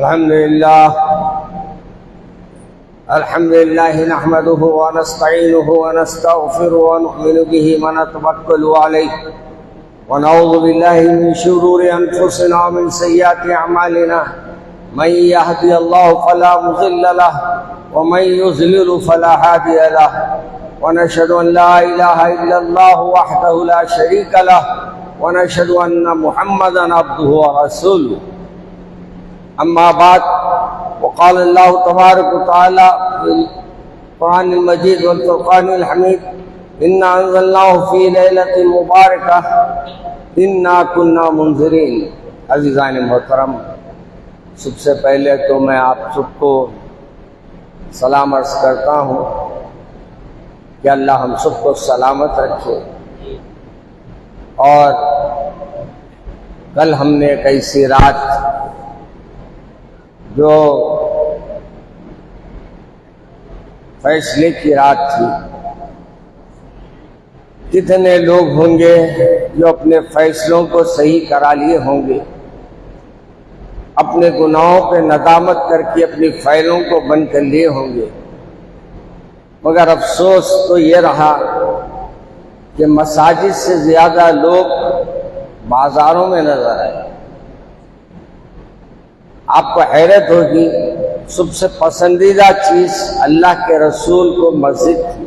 अल्हम्दुलिल्लाह नहमदुहु व नस्तईनुहु व नस्तगफिरुहु व नु'मिनु बिहि व नतवक्कलु अलैहि व नऊज़ु बिल्लाहि मिन शुरूरि अनफुसिना व मिन सय्यिआति अमालिना मन यहदिहिल्लाहु फला मुज़िल्ल लहु व मन युज़लिल फला हादिय लहु व नशहदु अन ला इलाहा इल्लल्लाहु वहदहु ला शरीक लहु व नशहदु अन्ना मुहम्मदन अब्दुहु व रसूलुहु। अम्मा बाद वक़ाल अल्लाहु तबारक व तआला फिल कुरानिल मजीद वल फुरक़ानिल हमीद इन्ना अंज़लनाहु फ़ी लैलतिन मुबारकह इन्ना कुन्ना मुंज़िरीन। अज़ीज़ान मोहतरम, सबसे पहले तो मैं आप सबको सलाम अर्ज़ करता हूँ कि अल्लाह हम सबको सलामत रखे। और कल हमने एक ऐसी रात जो फैसले की रात थी, कितने लोग होंगे जो अपने फैसलों को सही करा लिए होंगे, अपने गुनाहों पे नदामत करके अपनी फाइलों को बंद कर लिए होंगे। मगर अफसोस तो ये रहा कि मसाजिद से ज्यादा लोग बाजारों में नजर आए। आपको हैरत होगी, सबसे पसंदीदा चीज अल्लाह के रसूल को मस्जिद थी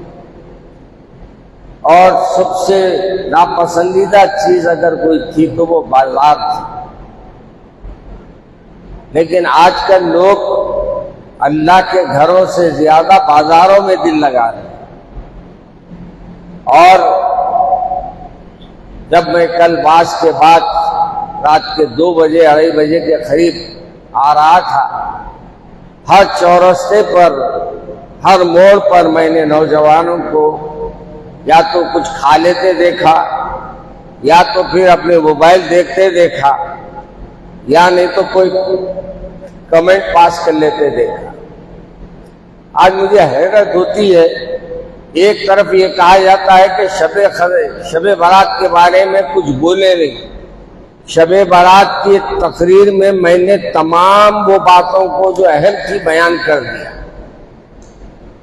और सबसे नापसंदीदा चीज अगर कोई थी तो वो बाजार थी। लेकिन आजकल लोग अल्लाह के घरों से ज्यादा बाजारों में दिल लगा रहे हैं। और जब मैं कल बास के बाद रात के 2 बजे 2:30 बजे के करीब आ रहा था, हर चौरस्ते पर, हर मोड़ पर मैंने नौजवानों को या तो कुछ खा लेते देखा, या तो फिर अपने मोबाइल देखते देखा, या नहीं तो कोई कमेंट पास कर लेते देखा। आज मुझे हैरत होती है, एक तरफ ये कहा जाता है कि शबे बारात के बारे में कुछ बोले नहीं। शबे बारात की तकरीर में मैंने तमाम वो बातों को जो अहम थी बयान कर दिया।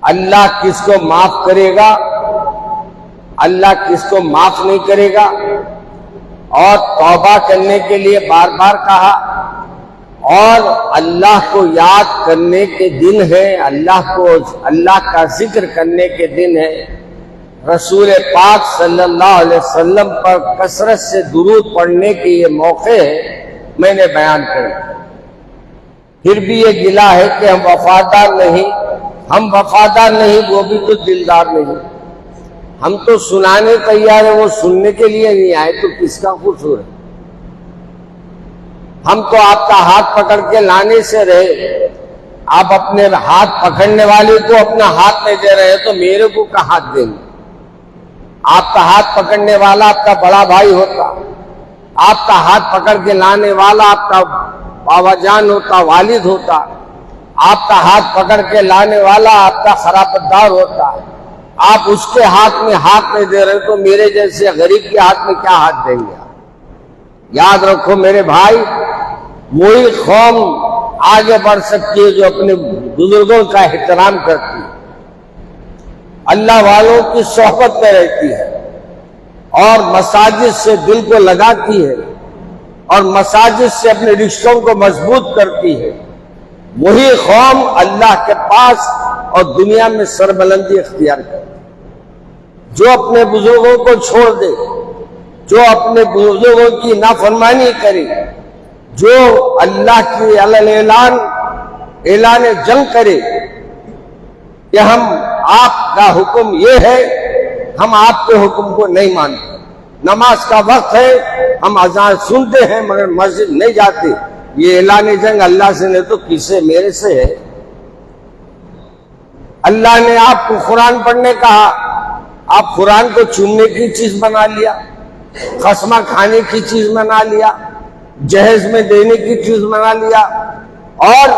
अल्लाह किसको माफ करेगा, अल्लाह किसको माफ नहीं करेगा, और तौबा करने के लिए बार बार कहा। और अल्लाह को याद करने के दिन है, अल्लाह का जिक्र करने के दिन है। रसूल पाक सल्लल्लाहु अलैहि वसल्लम पर कसरत से दुरूद पढ़ने के ये मौके है, मैंने बयान कर दिया। फिर भी ये गिला है कि हम वफादार नहीं, वो भी तो दिलदार नहीं। हम तो सुनाने तैयार है, वो सुनने के लिए नहीं आए, तो किसका कसूर है? हम तो आपका हाथ पकड़ के लाने से रहे, आप अपने हाथ पकड़ने वाले को अपना हाथ नहीं दे रहे, तो मेरे को क्या हाथ देंगे? आपका हाथ पकड़ने वाला आपका बड़ा भाई होता, आपका हाथ पकड़ के लाने वाला आपका बाबाजान होता, वालिद होता, आपका हाथ पकड़ के लाने वाला आपका खरापतदार होता। आप उसके हाथ में हाथ नहीं दे रहे, तो मेरे जैसे गरीब के हाथ में क्या हाथ देंगे? याद रखो मेरे भाई, वही कौम आगे बढ़ सकती है जो अपने बुजुर्गों का एहतराम करती है, अल्लाह वालों की सोहबत में रहती है, और मसाजिद से दिल को लगाती है, और मसाजिद से अपने रिश्तों को मजबूत करती है। वही कौम अल्लाह के पास और दुनिया में सरबलंदी इख्तियार करे। जो अपने बुजुर्गों को छोड़ दे, जो अपने बुजुर्गों की नाफरमानी करे, जो अल्लाह की ऐलान जंग करे कि हम आपका हुक्म ये है, हम आपके हुक्म को नहीं मानते, नमाज का वक्त है, हम अजान सुनते हैं मगर मस्जिद नहीं जाते, ये ऐलान जंग अल्लाह से नहीं तो किससे? मेरे से है। अल्लाह ने आपको कुरान पढ़ने कहा, आप कुरान को चूमने की चीज बना लिया, खस्मा खाने की चीज बना लिया, जहेज में देने की चीज बना लिया, और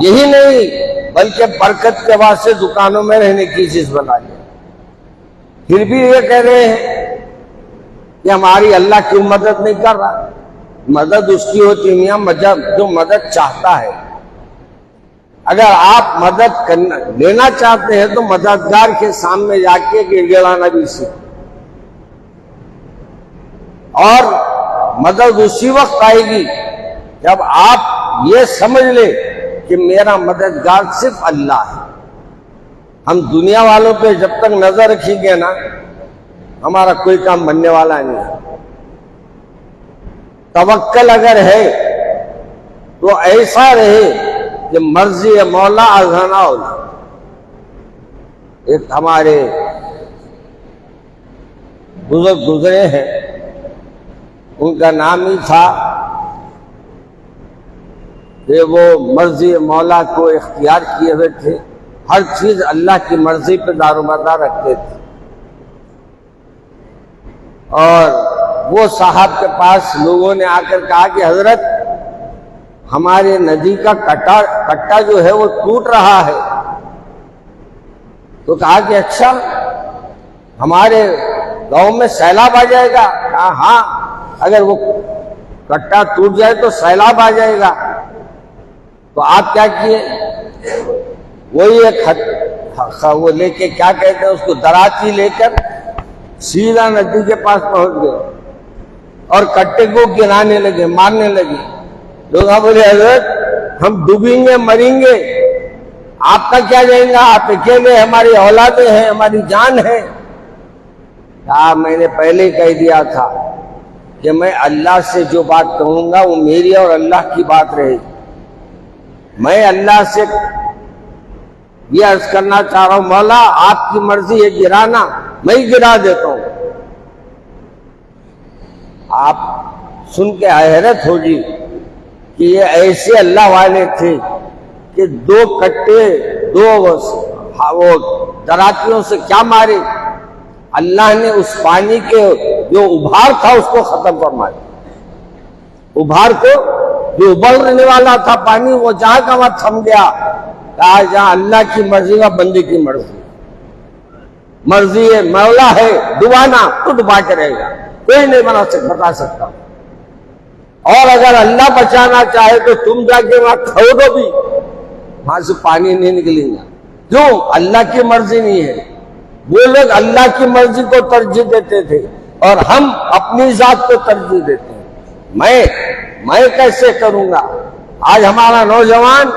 यही नहीं बल्कि बरकत के वास्ते दुकानों में रहने की चीज बना लिया। फिर भी ये कह रहे हैं कि हमारी अल्लाह क्यों मदद नहीं कर रहा? मदद उसकी होती है मियां जो मदद चाहता है। अगर आप मदद लेना चाहते हैं तो मददगार के सामने जाके गिड़गिड़ाना भी सीखें, और मदद उसी वक्त आएगी जब आप ये समझ ले कि मेरा मददगार सिर्फ अल्लाह है। हम दुनिया वालों पे जब तक नजर रखेंगे ना, हमारा कोई काम बनने वाला नहीं है। तवक्कल अगर है तो ऐसा रहे कि मर्जी है मौला अज़ाना होला। एक हमारे बुजुर्ग गुजरे हैं, उनका नाम ही था कि वो मर्जी मौला को इख्तियार किए हुए थे, हर चीज अल्लाह की मर्जी पे दारोमदार रखते थे। और वो साहब के पास लोगों ने आकर कहा कि हजरत, हमारे नदी का कट्टा जो है वो टूट रहा है। तो कहा कि अच्छा, हमारे गांव में सैलाब आ जाएगा? कहा हाँ, अगर वो कट्टा टूट जाए तो सैलाब आ जाएगा। तो आप क्या किए? वही एक वो लेके, क्या कहते हैं उसको, दराती लेकर सीधा नदी के पास पहुंच गए और कट्टे को गिराने लगे, मारने लगे। लोग बोले हजरत, हम डूबेंगे, मरेंगे, आपका क्या जाएगा? आप अकेले, हमारी औलादें हैं, हमारी जान है। क्या मैंने पहले ही कह दिया था कि मैं अल्लाह से जो बात कहूंगा वो मेरी और अल्लाह की बात रहेगी। मैं अल्लाह से ये अर्ज करना चाह रहा हूं, मौला आपकी मर्जी है गिराना, मैं ही गिरा देता हूं। आप सुन के हैरत होगी कि ये ऐसे अल्लाह वाले थे कि दो कट्टे, दो वो दरातियों से क्या मारे, अल्लाह ने उस पानी के जो उभार था उसको खत्म फरमा दिया। उभार को जो उबलने वाला था पानी, वो जहां का वहां थम गया। कहा जहां अल्लाह की मर्जी का, बंदे की मर्जी है, मौला है डुबाना तो डुबा के रहेगा, कोई नहीं बता सकता। और अगर अल्लाह बचाना चाहे तो तुम जाके वहां खोदो भी, वहां से पानी नहीं निकलेगा। क्यों? अल्लाह की मर्जी नहीं है। वो लोग अल्लाह की मर्जी को तरजीह देते थे और हम अपनी जात को तरजीह देते हैं। मैं कैसे करूंगा? आज हमारा नौजवान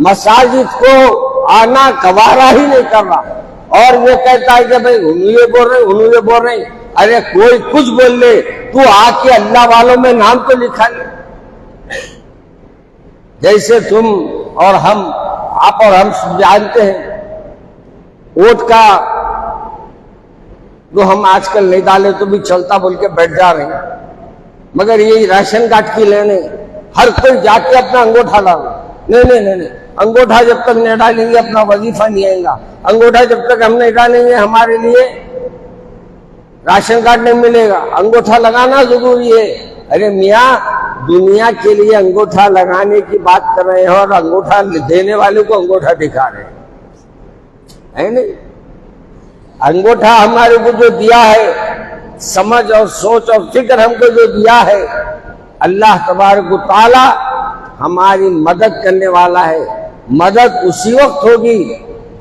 मसाजिद को आना गवारा ही नहीं कर रहा, और ये कहता है कि भाई उन्होंने बोल रहे। अरे कोई कुछ बोल ले, तू आके अल्लाह वालों में नाम तो लिखा ले। जैसे तुम और हम, आप और हम जानते हैं, वोट का जो हम आजकल नहीं डाले तो भी चलता बोल के बैठ जा रहे हैं, मगर ये राशन कार्ड की लेने हर कोई जाके अपना अंगूठा डालो। नहीं, अंगूठा जब तक नहीं डालेंगे अपना वजीफा नहीं आएगा। अंगूठा जब तक हम नहीं डालेंगे हमारे लिए राशन कार्ड नहीं मिलेगा। अंगूठा लगाना जरूरी है। अरे मियाँ, दुनिया के लिए अंगूठा लगाने की बात कर रहे हैं और अंगूठा देने वाले को अंगूठा दिखा रहे हैं, नहीं? अंगूठा हमारे को जो दिया है, समझ और सोच और फिक्र हमको जो दिया है, अल्लाह तबारक व तआला हमारी मदद करने वाला है। मदद उसी वक्त होगी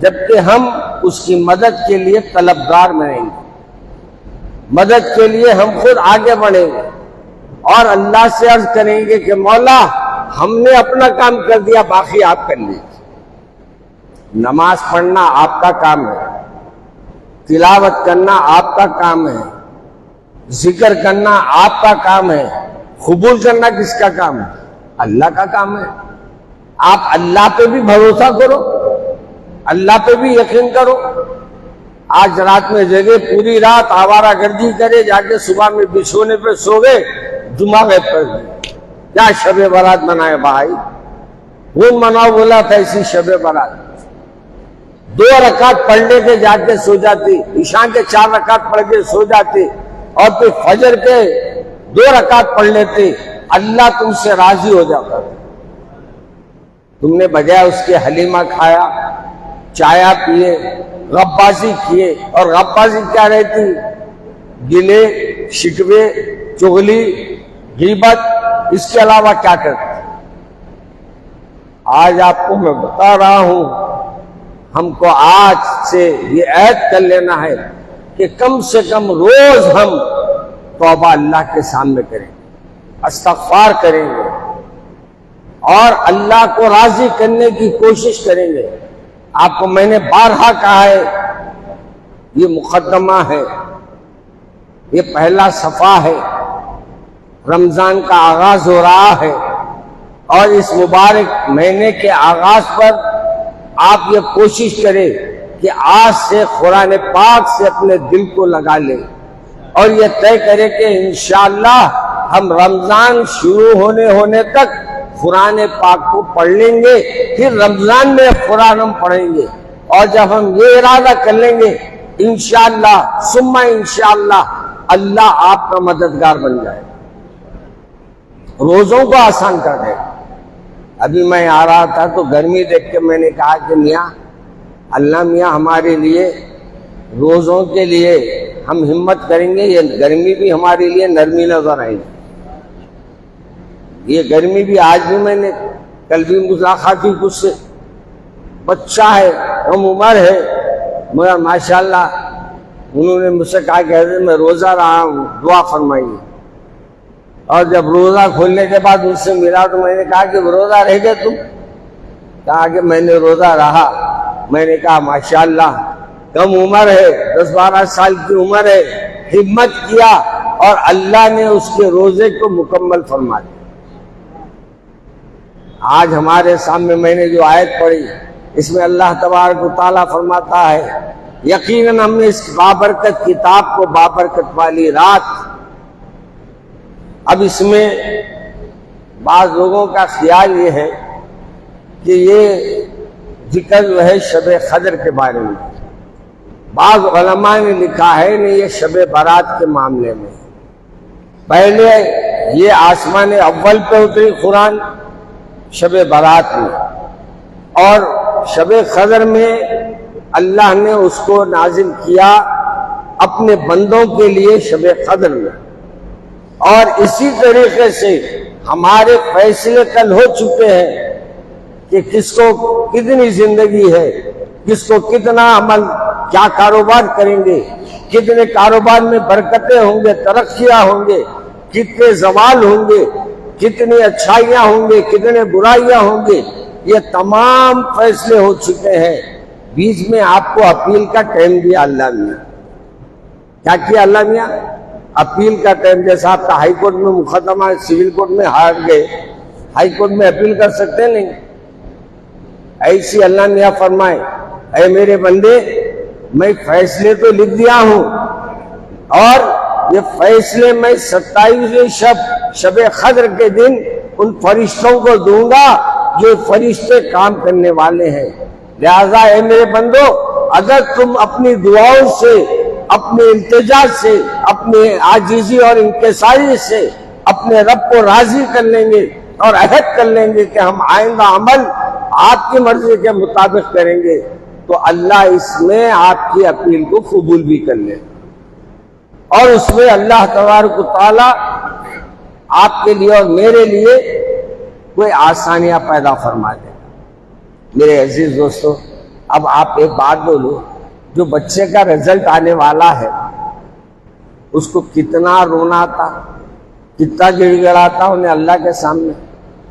जबकि हम उसकी मदद के लिए तलबगार बनेंगे, मदद के लिए हम खुद आगे बढ़ेंगे और अल्लाह से अर्ज करेंगे कि मौला हमने अपना काम कर दिया, बाकी आप कर लीजिए। नमाज पढ़ना आपका काम है, तिलावत करना आपका काम है, जिक्र करना आपका काम है, कबूल करना किसका काम है? अल्लाह का काम है। आप अल्लाह पे भी भरोसा करो, अल्लाह पे भी यकीन करो। आज रात में जगह पूरी रात आवारागर्दी करे, जाके सुबह में बिछोने पे सो गए, जुमा गए पड़ गए, क्या शबे बारात मनाए भाई? खून मनाओ बोला था, इसी शबे बारात 2 रकात पढ़ लेके जाके सो जाती, ईशा के 4 रकात पढ़ के सो जाती और फिर फजर के 2 रकात पढ़ लेते, अल्लाह तुमसे राजी हो जाता। तुमने बजाय उसके हलीमा खाया, चाया पिए, गप्पासी किए, और गप्पासी क्या रहती? गिले शिकवे, चुगली, गीबत, इसके अलावा क्या करते? आज आपको मैं बता रहा हूं, हमको आज से ये ऐद कर लेना है कि कम से कम रोज हम तौबा अल्लाह के सामने करेंगे, इस्तग़फ़ार करेंगे और अल्लाह को राजी करने की कोशिश करेंगे। आपको मैंने बारहा कहा है, ये मुकद्दमा है, ये पहला सफ़ा है, रमजान का आगाज हो रहा है और इस मुबारक महीने के आगाज पर आप ये कोशिश करें कि आज से कुरान पाक से अपने दिल को लगा लें और ये तय करें कि इंशाअल्लाह हम रमजान शुरू होने तक कुरान पाक को पढ़ लेंगे, फिर रमजान में कुरान हम पढ़ेंगे। और जब हम ये इरादा कर लेंगे इंशाअल्लाह सुम्मा इंशाअल्लाह अल्लाह आपका मददगार बन जाए, रोजों को आसान कर दे। अभी मैं आ रहा था तो गर्मी देख के मैंने कहा कि मियाँ अल्लाह मियाँ हमारे लिए रोजों के लिए हम हिम्मत करेंगे, ये गर्मी भी हमारे लिए नरमी नजर आएगी। ये गर्मी भी आज भी मैंने कल भी मुलाकात की कुछ से, बच्चा है, कम उम्र है, मगर माशाल्लाह उन्होंने मुझसे कहा कि मैं रोजा रहा हूँ, दुआ फरमाइए। और जब रोजा खोलने के बाद मुझसे मिला तो मैंने कहा कि रोजा रह गए तुम? कहा कि मैंने रोजा रहा। मैंने कहा माशाल्लाह कम उम्र है, 10-12 साल की उम्र है, हिम्मत किया और अल्लाह ने उसके रोजे को मुकम्मल फरमा दिया। आज हमारे सामने मैंने जो आयत पढ़ी इसमें अल्लाह तबारक व तआला फरमाता है यकीनन हमने इस बाबरकत किताब को बाबरकत वाली रात। अब इसमें बाज लोगों का ख्याल ये है कि ये जिक्र जो है शब क़द्र के बारे में, बाज उलमा ने लिखा है नहीं ये शब बारात के मामले में। पहले ये आसमान अव्वल पे उतरी कुरान शब बारात में और शब क़द्र में अल्लाह ने उसको नाजिल किया अपने बंदों के लिए शब क़द्र में। और इसी तरीके से हमारे फैसले कल हो चुके हैं कि किसको कितनी जिंदगी है, किसको कितना अमल, क्या कारोबार करेंगे, कितने कारोबार में बरकतें होंगे, तरक्कियां होंगे, कितने जवाल होंगे, कितनी अच्छाइयां होंगे, कितने बुराइयां होंगे, ये तमाम फैसले हो चुके हैं। बीच में आपको अपील का टाइम दिया अल्लाह मियां। क्या किया अल्लाह मियां? अपील का टाइम। जैसा आपका हाई कोर्ट में मुकदमा सिविल कोर्ट में हार गए, हाई कोर्ट में अपील कर सकते नहीं, ऐसी अल्लाह मियां फरमाए ऐ मेरे बंदे मैं फैसले तो लिख दिया हूं और ये फैसले मैं 27वें शब क़द्र के दिन उन फरिश्तों को दूंगा जो फरिश्ते काम करने वाले हैं। लिहाजा ऐ मेरे बंदो अगर तुम अपनी दुआओं से, अपने इल्तिजा से, अपने आजीजी और इंकिसारी से अपने रब को राजी कर लेंगे और अहद कर लेंगे कि हम आइंदा अमल आपकी मर्जी के मुताबिक करेंगे तो अल्लाह इसमें आपकी अपील को कबूल भी कर ले और उसमें अल्लाह तबारक व तआला आपके लिए और मेरे लिए कोई आसानियां पैदा फरमा दे। मेरे अजीज दोस्तों, अब आप एक बात बोलो, जो बच्चे का रिजल्ट आने वाला है उसको कितना रोना था, कितना गिड़गिड़ाता उन्हें अल्लाह के सामने,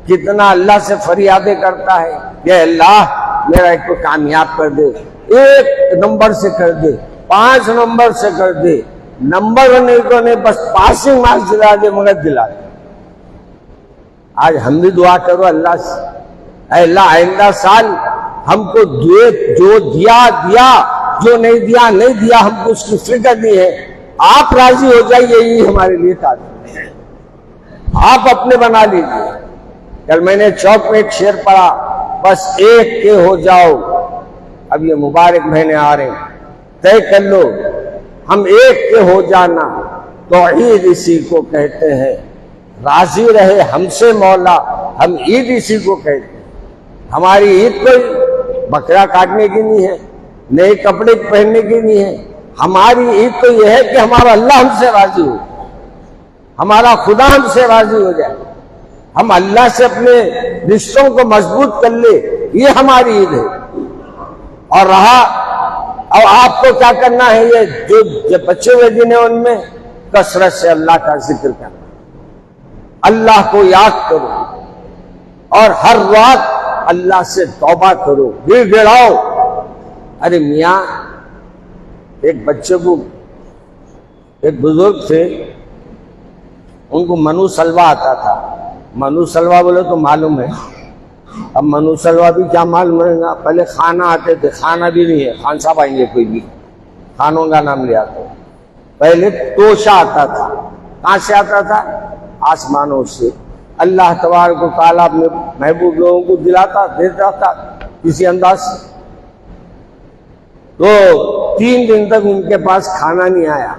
कितना अल्लाह से फरियादें करता है कि अल्लाह मेरा एक को कामयाब कर दे, 1 नंबर से कर दे, 5 नंबर से कर दे, नंबर नहीं तो नहीं बस पासिंग मार्क्स दिला दे, मगर दिला दे। आज हम भी दुआ करो अल्लाह से, अल्लाह आइंदा साल हमको जो दिया दिया, जो नहीं दिया नहीं दिया, हमको उसकी फिक्र नहीं है, आप राजी हो जाइए, यही हमारे लिए काफी है, आप अपने बना लीजिए। कल मैंने चौक में एक शेर पढ़ा, बस एक के हो जाओ। अब ये मुबारक महीने आ रहे हैं, तय कर लो हम एक के हो जाना, तौहीद इसी को कहते हैं, राजी रहे हमसे मौला, हम ईद इसी को कहते हैं। हमारी ईद कोई बकरा काटने की नहीं है, नए कपड़े पहनने की नहीं है, हमारी ईद तो यह है कि हमारा अल्लाह हमसे राजी हो, हमारा खुदा हमसे राजी हो जाए। हम अल्लाह से अपने रिश्तों को मजबूत कर ले, ये हमारी ईद है। और रहा अब आपको क्या करना है, ये जो बचे हुए दिन है उनमें कसरत से अल्लाह का जिक्र करना, अल्लाह को याद करो और हर रात अल्लाह से तौबा करो, गिड़गिड़ाओ। अरे मियाँ, एक बच्चे को, एक बुजुर्ग थे, उनको मनु सलवा आता था। मनु सलवा बोले तो मालूम है, अब मनु सलवा भी क्या मालूम रहेगा। पहले खाना आते थे, खाना भी नहीं है, खान साहब आएंगे कोई भी, खानों का नाम लिया तो पहले तोशा आता था। कहां से आता था? आसमानों से। अल्लाह तबारक व तआला अपने महबूब लोगों को दिलाता देता था किसी अंदाज से। तो 3 दिन तक उनके पास खाना नहीं आया।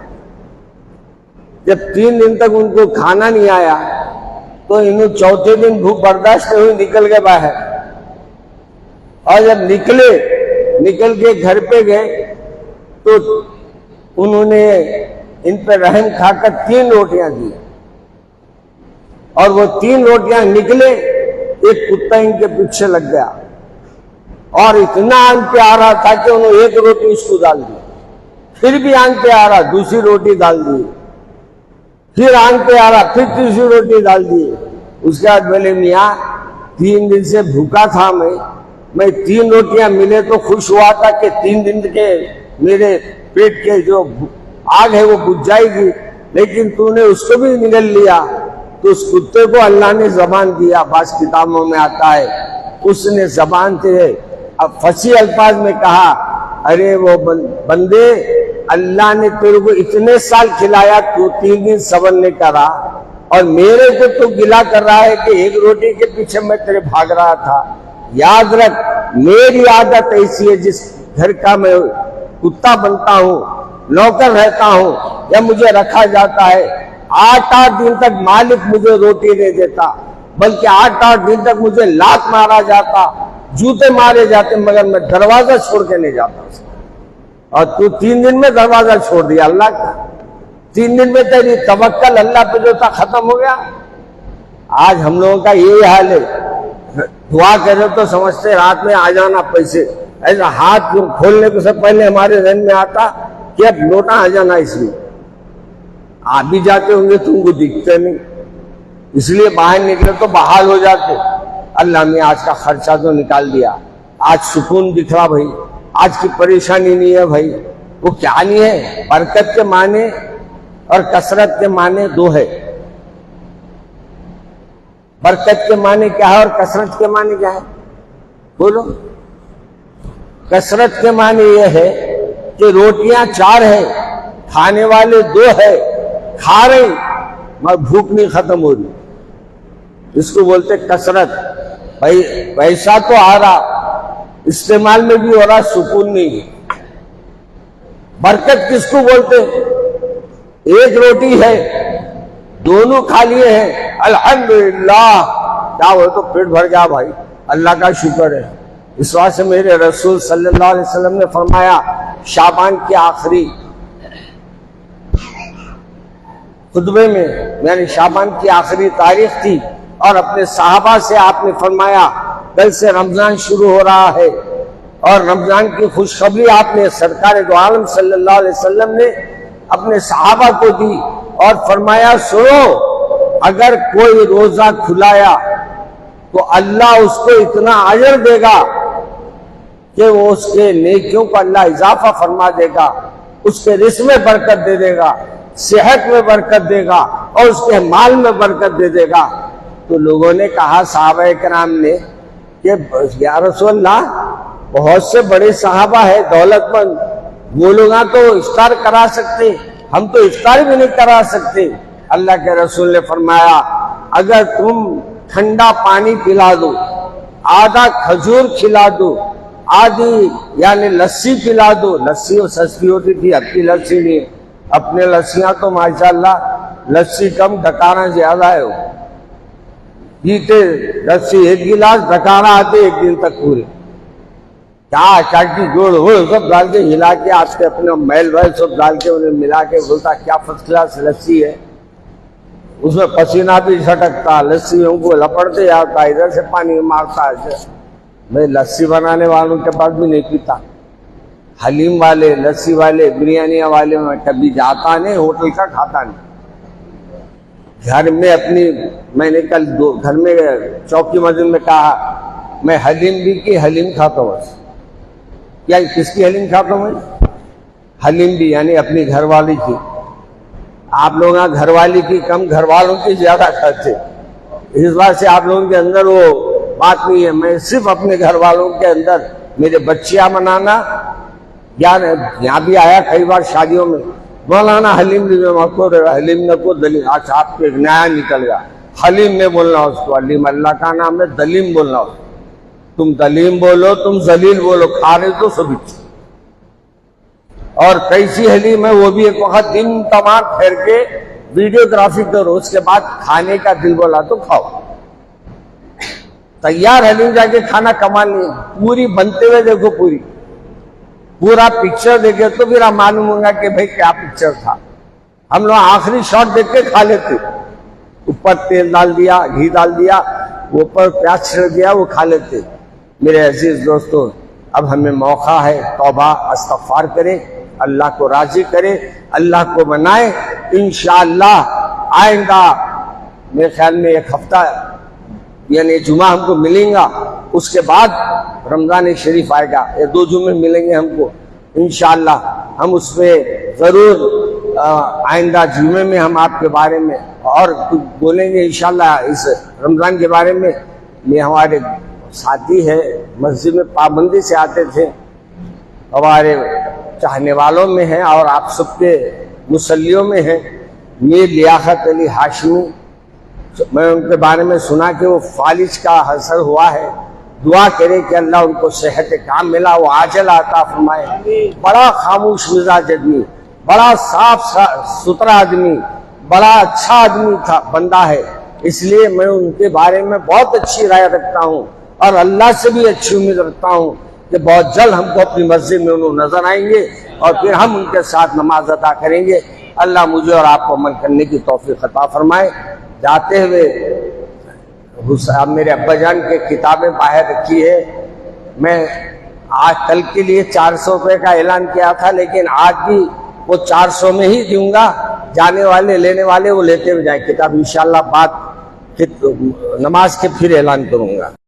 जब 3 दिन तक उनको खाना नहीं आया तो इन्हों चौथे दिन भूख बर्दाश्त नहीं हुई, निकल गए बाहर। और जब निकल के घर पे गए तो उन्होंने इन पर रहम खाकर 3 रोटियां दी, और वो 3 रोटियां निकले, एक कुत्ता इनके पीछे लग गया और इतना आंख पे आ रहा था कि उन्होंने 1 रोटी उसको डाल दी, फिर भी आंख पे आ रहा, दूसरी रोटी डाल दी, फिर आंख पे आ रहा, फिर तीसरी रोटी डाल दी। उसके बाद बोले मियाँ 3 दिन से भूखा था मैं 3 रोटियां मिले तो खुश हुआ था कि 3 दिन के मेरे पेट के जो आग है वो बुझ जाएगी, लेकिन तूने उसको भी निगल लिया। तो उस कुत्ते को अल्लाह ने जबान दिया, बास किताबों में आता है, उसने जबान से अब फसी अल्फाज में कहा, अरे वो बंदे, अल्लाह ने तेरे को इतने साल खिलाया, तू 3 दिन सबर नहीं करा, और मेरे को तो गिला कर रहा है कि 1 रोटी के पीछे मैं तेरे भाग रहा था। याद रख, मेरी आदत ऐसी है, जिस घर का मैं कुत्ता बनता हूँ, नौकर रहता हूँ या मुझे रखा जाता है, 8-8 दिन तक मालिक मुझे रोटी नहीं देता, बल्कि 8-8 दिन तक मुझे लात मारा जाता, जूते मारे जाते, मगर मैं दरवाजा छोड़ के नहीं जाता। और तू 3 दिन में दरवाजा छोड़ दिया अल्लाह का। 3 दिन में तेरी तवक्कल अल्लाह पे जो था खत्म हो गया। आज हम लोगों का यही हाल है, दुआ करे तो समझते रात में आ जाना पैसे, ऐसा हाथ खोलने को से पहले हमारे जहन में आता कि अब लौटा आ जाना, इसलिए आप भी जाते होंगे, तुमको दिखते नहीं, इसलिए बाहर निकले तो बहाल हो जाते। अल्लाह ने आज का खर्चा तो निकाल दिया, आज सुकून दिख रहा भाई, आज की परेशानी नहीं है भाई। वो क्या नहीं है, बरकत के माने और कसरत के माने 2 है। बरकत के माने क्या है और कसरत के माने क्या है, बोलो। कसरत के माने ये है कि रोटियां 4 है, खाने वाले 2 है, खा रहे मगर भूख नहीं खत्म हो रही, इसको बोलते कसरत। भाई पैसा तो आ रहा, इस्तेमाल में भी हो रहा, सुकून नहीं है। बरकत किसको बोलते? 1 रोटी है, दोनों खा लिए हैं, अल्हम्दुलिल्लाह, क्या हो तो पेट भर गया भाई, अल्लाह का शुक्र है। इस वास्ते मेरे रसूल सल्लल्लाहु अलैहि वसल्लम ने फरमाया, शाबान की आखिरी खुतबे में, यानी शाबान की आखिरी तारीख थी, और अपने साहबा से आपने फरमाया कल से रमजान शुरू हो रहा है, और रमजान की खुशखबरी आपने सरकार दो आलम सल्लल्लाहु अलैहि वसल्लम ने अपने सहाबा को दी, और फरमाया सुनो, अगर कोई रोजा खुलाया तो अल्लाह उसको इतना अजर देगा कि वो उसके नेकियों को अल्लाह इजाफा फरमा देगा, उसके रिस्क में बरकत दे देगा, सेहत में बरकत देगा, और उसके माल में बरकत दे देगा। तो लोगों ने कहा, सहाबा कराम ने, कि या रसूलल्लाह, बहुत से बड़े सहाबा है, दौलतमंद, वो लोग तो इफ्तार करा सकते, हम तो इफ्तार भी नहीं करा सकते। अल्लाह के रसूल ने फरमाया, अगर तुम ठंडा पानी पिला दो, आधा खजूर खिला दो, आधी यानी लस्सी पिला दो, लस्सी वो सस्ती होती थी, अपनी लस्सी नहीं, अपने लस्सियां तो माशाल्लाह लस्सी कम डकारा ज्यादा है, पीते लस्सी 1 गिलास, डकारा आते 1 दिन तक पूरे, क्या चाटी जोड़ हो सब डाल के हिला के, आज के अपने मैल वैल सब डाल के उन्हें मिला के बोलता क्या फर्स्ट क्लास लस्सी है। उसमें पसीना भी झटकता, लस्सी हमको लपड़ते आता, इधर से पानी मारता है। मैं लस्सी बनाने वालों के पास भी नहीं पीता। हलीम वाले, लस्सी वाले, बिरयानी वाले में कभी जाता नहीं, होटल का खाता नहीं। घर में अपनी, मैंने कल घर में चौकी मस्जिद में कहा, मैं हलीम भी की हलीम खाता हूँ बस। क्या किसकी हलीम खाता हूँ मैं? हलीम भी, यानी अपनी घरवाली की। आप लोग घरवाली की कम, घर वालों की ज्यादा खाते। इस बात से आप लोगों के अंदर वो बात नहीं है। मैं सिर्फ अपने घर वालों के अंदर मेरे बच्चियां मनाना, या यहाँ भी आया कई बार शादियों में, मौलाना हलीम हलीम न को दलीम। अच्छा, आपको एक नया निकल गया, हलीम में बोलना उसको, हलीम अल्लाह का नाम है, दलीम बोलना उसको। तुम दलीम बोलो, तुम जलील बोलो, खा रहे तो सभी। और कैसी हलीम है वो भी एक वक्त दिन तमाम ठहर के वीडियोग्राफी करो, उसके बाद खाने का दिल बोला तो खाओ। तैयार हलीम जाके खाना कमाल नहीं, पूरी बनते हुए देखो, पूरा पिक्चर देखे तो फिर मालूम होगा कि भाई क्या पिक्चर था। हम लोग आखिरी शॉट देख के खा लेते, ऊपर तेल डाल दिया, घी डाल दिया, ऊपर प्याज छिड़क दिया, वो खा लेते। मेरे अजीज दोस्तों, अब हमें मौका है, तौबा इस्तग़फ़ार करें, अल्लाह को राजी करें, अल्लाह को मनाएं। इंशाअल्लाह आएगा मेरे ख्याल में एक हफ्ता, यानी जुमा हमको मिलेगा, उसके बाद रमजान शरीफ आएगा, ये 2 जुमे मिलेंगे हमको इंशाअल्लाह। हम उसमें जरूर आइंदा जुमे में हम आपके बारे में और कुछ बोलेंगे इंशाअल्लाह इस रमजान के बारे में। ये हमारे साथी है, मस्जिद में पाबंदी से आते थे, हमारे चाहने वालों में है और आप सबके मुसल्लियों में है, मीर लियाकत अली हाशमी। मैं उनके बारे में सुना कि वो फालिज का असर हुआ है। दुआ करें कि अल्लाह उनको सेहत काम मिला, वो आजल आता फरमाए। बड़ा खामोश मिजाज आदमी, बड़ा साफ सुथरा आदमी, बड़ा अच्छा आदमी था, बंदा है। इसलिए मैं उनके बारे में बहुत अच्छी राय रखता हूँ और अल्लाह से भी अच्छी उम्मीद रखता हूँ कि बहुत जल्द हमको अपनी मस्जिद में उन्होंने नजर आएंगे और फिर हम उनके साथ नमाज अदा करेंगे। अल्लाह मुझे और आपको अमल करने की तौफीक अता फरमाए। जाते हुए मेरे अब्बा जान के किताबें बाहर रखी है। मैं आज कल के लिए 400 रुपये का ऐलान किया था, लेकिन आज भी वो 400 में ही दूंगा। जाने वाले लेने वाले वो लेते हुए जाए किताब, इंशाअल्लाह बात नमाज के फिर ऐलान करूंगा।